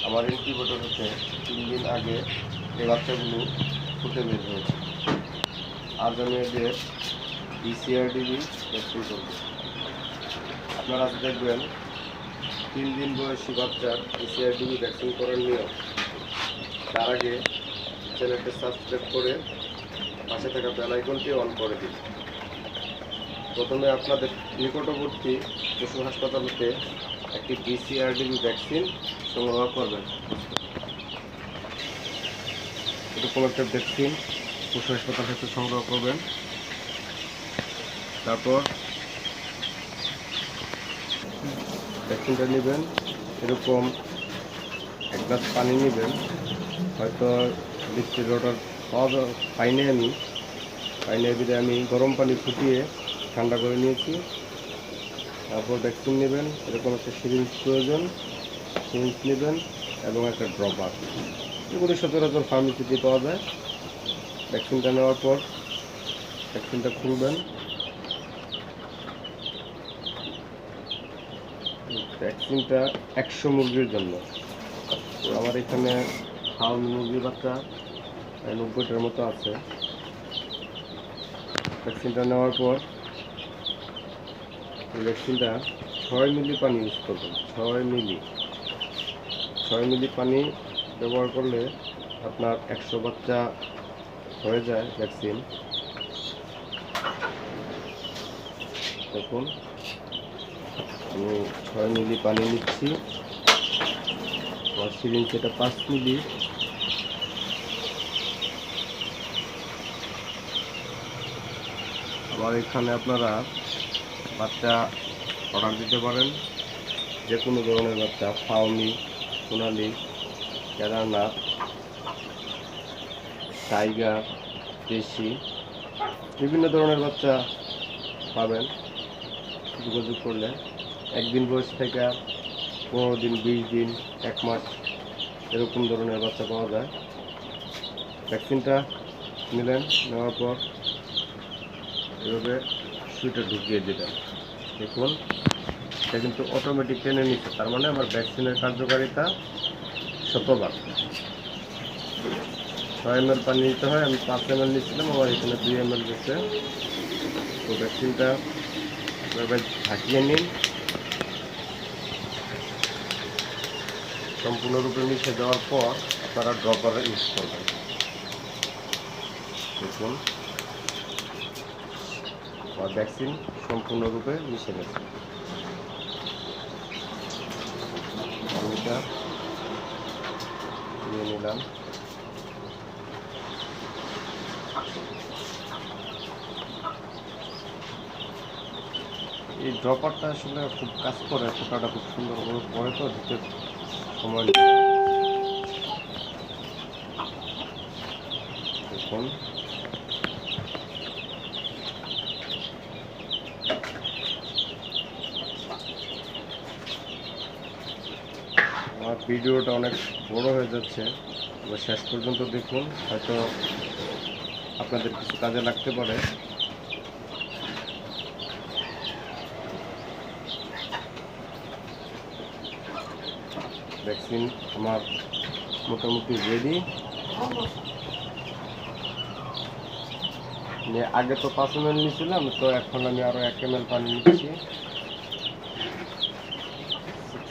আমার ইনকিউবেটর হতে 3 দিন আগে এই বাচ্চাগুলো ফুটে বের হয়েছে। আজ আমি এদের BCRDV ভ্যাকসিন করব। আপনারা আজ দেখবেন 3 দিন বয়সী বাচ্চার BCRDV ভ্যাকসিন করার নিয়ম। তার আগে চ্যানেলটি সাবস্ক্রাইব করে পাশে থাকা বেল আইকনটি অন করে দিন। প্রথমে আপনাদের নিকটবর্তী পশু হাসপাতাল হতে একটি BCRDV ভ্যাকসিন সংগ্রহ করবেন। এরকম একটা ভ্যাকসিন পশু হাসপাতাল থেকে সংগ্রহ করবেন। তারপর ভ্যাকসিনটা নেবেন, এরকম 1 গ্লাস পানি নেবেন। হয়তো ডিস্ট্রিবিউটর পাইনি আমি গরম পানি ফুটিয়ে ঠান্ডা করে নিয়েছি। তারপর ভ্যাকসিন নেবেন, এরকম একটা সিরিঞ্জ প্রয়োজন, সিরিঞ্জ নেবেন এবং একটা ড্রপার। এগুলি সচরাচর ফার্মেসিতে পাওয়া যায়। ভ্যাকসিনটা নেওয়ার পর ভ্যাকসিনটা খুলবেন। ভ্যাকসিনটা 100 মুরগির জন্য। তো আমার এখানে ফার্ম মুরগির বাচ্চা 90টার মতো আছে। ভ্যাকসিনটা নেওয়ার পর এই ভ্যাকসিনটা 6 মিলি পানি ইউজ করবেন। 6 মিলি পানি ব্যবহার করলে আপনার 100 বাচ্চা হয়ে যায় ভ্যাকসিন। দেখুন আমি 6 মিলি পানি নিচ্ছি। আমার সিরিঞ্জ এটা 5 মিলি। আবার এখানে আপনারা বাচ্চা অর্ডার দিতে পারেন, যে কোনো ধরনের বাচ্চা, ফাউমি, সোনালি, কেদারনাথ, টাইগার, দেশি, বিভিন্ন ধরনের বাচ্চা পাবেন যোগাযোগ করলে। 1 দিন বয়স থেকে 15 দিন, 20 দিন, 1 মাস এরকম ধরনের বাচ্চা পাওয়া যায়। ভ্যাকসিনটা নিলেন, নেওয়ার পর এভাবে সুইটা ঢুকিয়ে দিলেন। দেখুন এটা কিন্তু অটোমেটিক টেনে নিচ্ছে, তার মানে আমার ভ্যাকসিনের কার্যকারিতা 100%। 6 ml পানি নিতে হয়, আমি 5 ml নিচ্ছিলাম, আমার এখানে 2 ml গেছে। তো ভ্যাকসিনটা এভাবে ঢাকিয়ে নিন, সম্পূর্ণরূপে মিশে দেওয়ার পর আপনারা ড্রপারে ইউজ করবেন। দেখুন আমার ভ্যাকসিন সম্পূর্ণরূপে মিশে গেছে। পানিটা নিয়ে নিলাম। এই ড্রপারটা আসলে খুব কাজ করে, ফোটাটা খুব সুন্দর করে পরে, তো দিতে সময় নেই। দেখুন আমার ভিডিওটা অনেক বড় হয়ে যাচ্ছে, এবার শেষ পর্যন্ত দেখুন, হয়তো আপনাদের কিছু কাজে লাগতে পারে। ভ্যাকসিন আমার মোটামুটি রেডি। আগে তো 5 ml নিয়েছিলাম, তো এখন আমি আরও 1 ml পানি নিচ্ছি।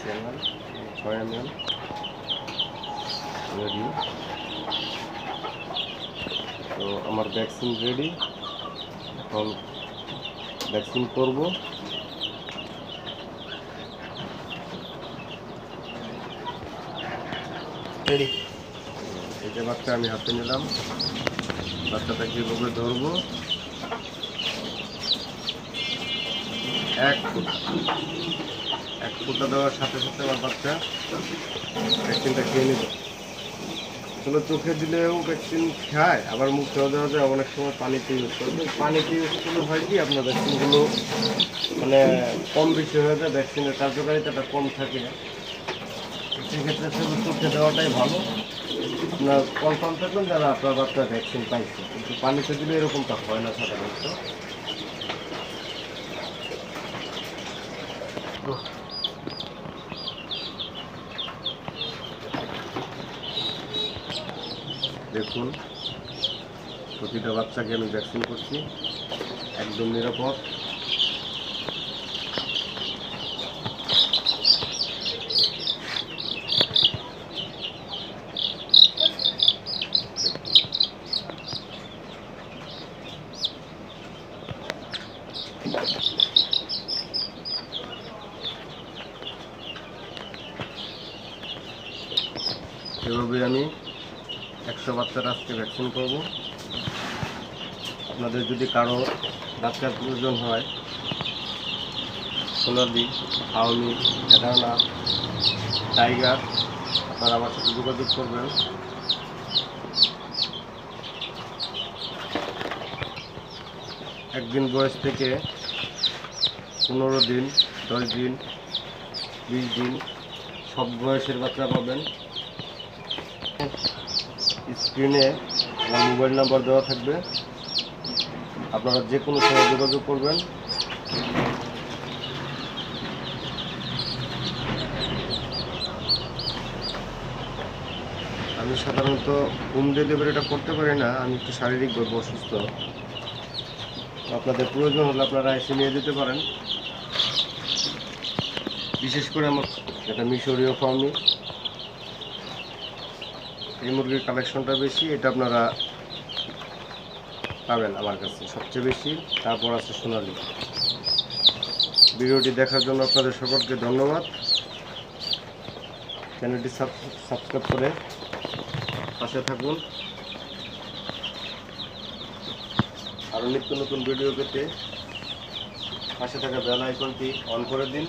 6 ml, 6 ml রেডি। তো আমার ভ্যাকসিন রেডি, এখন ভ্যাকসিন করব। রেডি। এই যে বাচ্চা আমি হাতে নিলাম, বাচ্চাটা কীভাবে ধরবো, 1 ফুটা দেওয়ার সাথে সাথে আমার বাচ্চা ভ্যাকসিনটা খেয়ে নিল। আসলে চোখে দিলেও ভ্যাকসিন খায়, আবার মুখেও দেওয়া যায়, অনেক সময় পানিতে ইউজ করবে। পানিতে ইউজ করলে হয় কি, আপনার ভ্যাকসিনগুলো মানে কম বেশি হয়ে যায়, ভ্যাকসিনের কার্যকারিতাটা কম থাকে। সেক্ষেত্রে শুধু চোখে দেওয়াটাই ভালো। আপনার কনফার্ম থাকবেন যারা আপনার বাচ্চা ভ্যাকসিন পাইছে, কিন্তু পানিতে দিলে এরকমটা হয় না সাধারণত। দেখুন প্রতিটা বাচ্চাকে আমি ভ্যাকসিন করছি, একদম নিরাপদ। এভাবে আমি 100 বাচ্চার আজকে ভ্যাকসিন করব। আপনাদের যদি কারো বাচ্চার প্রয়োজন হয়, সোনালি, আওয়ামী, এডানা, টাইগার, আপনারা আমার সাথে যোগাযোগ করবেন। একদিন বয়স থেকে 15 দিন, 10 দিন, 20 দিন সব বয়সের বাচ্চা পাবেন। স্ক্রিনে আমার মোবাইল নাম্বার দেওয়া থাকবে, আপনারা যে কোনো সময় যোগাযোগ করবেন। আমি সাধারণত হোম ডেলিভারিটা করতে পারি না, আমি একটু শারীরিকভাবে অসুস্থ। আপনাদের প্রয়োজন হলে আপনারা এসে নিয়ে যেতে পারেন। বিশেষ করে আমার এটা মিশরীয় ফার্মি, এই মুরগির কালেকশনটা বেশি, এটা আপনারা পাবেন আমার কাছে সবচেয়ে বেশি। তারপর আছে সোনালি। ভিডিওটি দেখার জন্য আপনাদের সকলকে ধন্যবাদ। চ্যানেলটি সাবস্ক্রাইব করে পাশে থাকুন। আরও নিত্য নতুন ভিডিও পেতে পাশে থাকা বেল আইকনটি অন করে দিন।